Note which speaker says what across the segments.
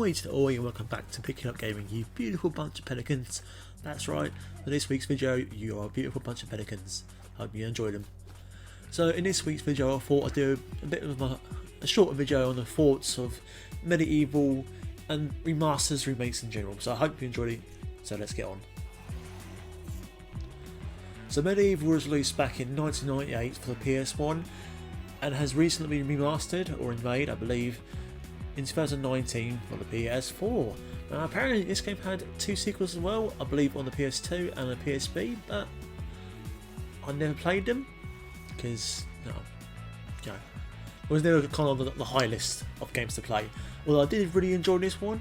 Speaker 1: Boys to all, and welcome back to Picking Up Gaming, you beautiful bunch of pelicans. That's right, for this week's video, you are a beautiful bunch of pelicans. Hope you enjoyed them. So in this week's video, I thought I'd do a bit of a shorter video on the thoughts of Medieval and remasters, remakes in general. So I hope you enjoyed it, so let's get on. So Medieval was released back in 1998 for the PS1 and has recently been remastered or remade, I believe, in 2019 for the PS4. Now apparently this game had two sequels as well, I believe on the PS2 and the PSP, but I never played them because it was never kind of the high list of games to play. Although I did really enjoy this one,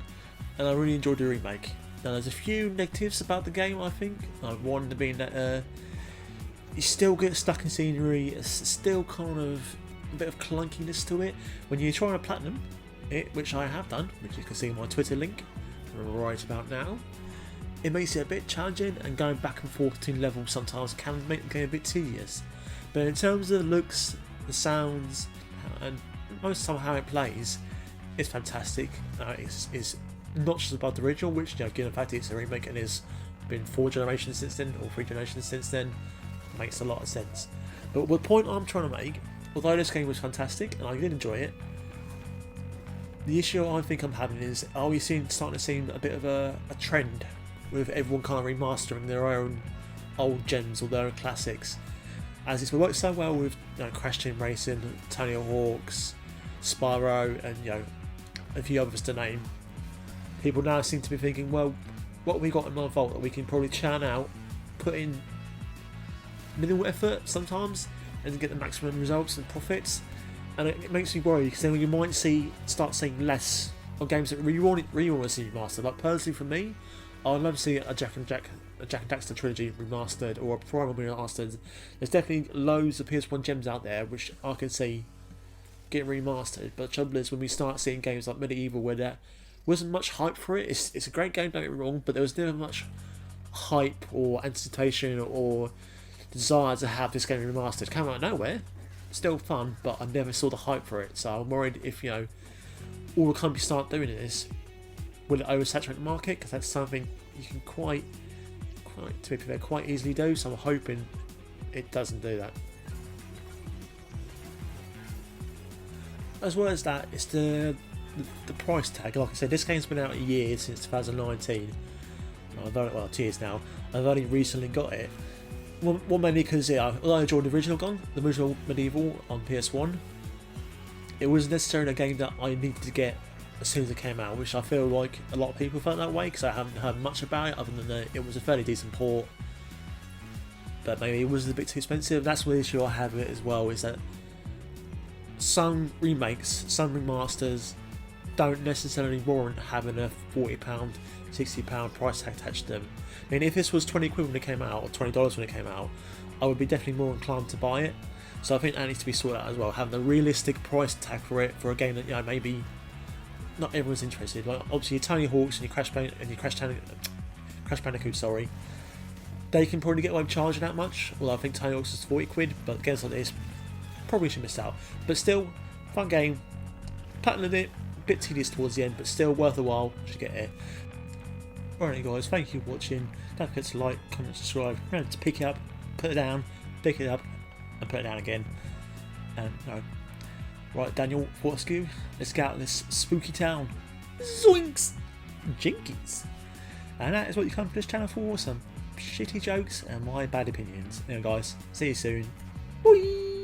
Speaker 1: and I really enjoyed the remake. Now there's a few negatives about the game, I think. One being that you still get stuck in scenery. It's still kind of a bit of clunkiness to it when you're trying to platinum it, which I have done, which you can see in my Twitter link right about now. It makes it a bit challenging, and going back and forth between levels sometimes can make the game a bit tedious. But in terms of the looks, the sounds, and most of the time how it plays, it's fantastic. It's not just above the original, which, given the fact it's a remake and has been 4 generations since then, or 3 generations since then, makes a lot of sense. But the point I'm trying to make, although this game was fantastic and I did enjoy it, the issue I think I'm having is, are we starting to see a bit of a trend with everyone kind of remastering their own old gems or their own classics? As it's worked so well with Crash Team Racing, Tony Hawk's, Spyro, and a few others to name. People now seem to be thinking, well, what have we got in our vault that we can probably churn out, put in minimal effort sometimes, and get the maximum results and profits? And it makes me worry, because then you might start seeing less of games that really want to see remastered. Like personally for me, I'd love to see a Jack and Daxter trilogy remastered, or a Primal remastered. There's definitely loads of PS1 gems out there which I can see getting remastered. But the trouble is, when we start seeing games like Medieval, where there wasn't much hype for it, it's a great game, don't get me wrong, but there was never much hype or anticipation or desire to have this game remastered. It came out of nowhere. Still fun, but I never saw the hype for it, so I'm worried if all the companies start doing this, will it oversaturate the market? Because that's something you can quite easily do. So I'm hoping it doesn't do that. As well as that, it's the price tag. Like I said, this game's been out a year, since 2019. 2 years now. I've only recently got it. Well, mainly because although I enjoyed the original Medieval on PS1, it wasn't necessarily a game that I needed to get as soon as it came out, which I feel like a lot of people felt that way, because I haven't heard much about it other than that it was a fairly decent port, but maybe it was a bit too expensive. That's the issue I have with it as well, is that some remakes, some remasters don't necessarily warrant having a £40, £60 price tag attached to them. I mean, if this was 20 quid when it came out, or $20 when it came out, I would be definitely more inclined to buy it. So I think that needs to be sorted out as well, having a realistic price tag for it, for a game that maybe not everyone's interested. Like obviously your Tony Hawk's and your Crash Bandicoot, sorry, they can probably get away with charging that much. Well, I think Tony Hawk's is 40 quid, but games like this probably should miss out. But still, fun game, platinum it, a bit tedious towards the end, but still worth a while to get it. Alright guys, thank you for watching. Don't forget to like, comment, subscribe. Remember to pick it up, put it down, pick it up, and put it down again. And right, Daniel Fortescue, let's get out of this spooky town. Zoinks! Jinkies! And that is what you come to this channel for, some shitty jokes and my bad opinions. Anyway guys, see you soon. Bye!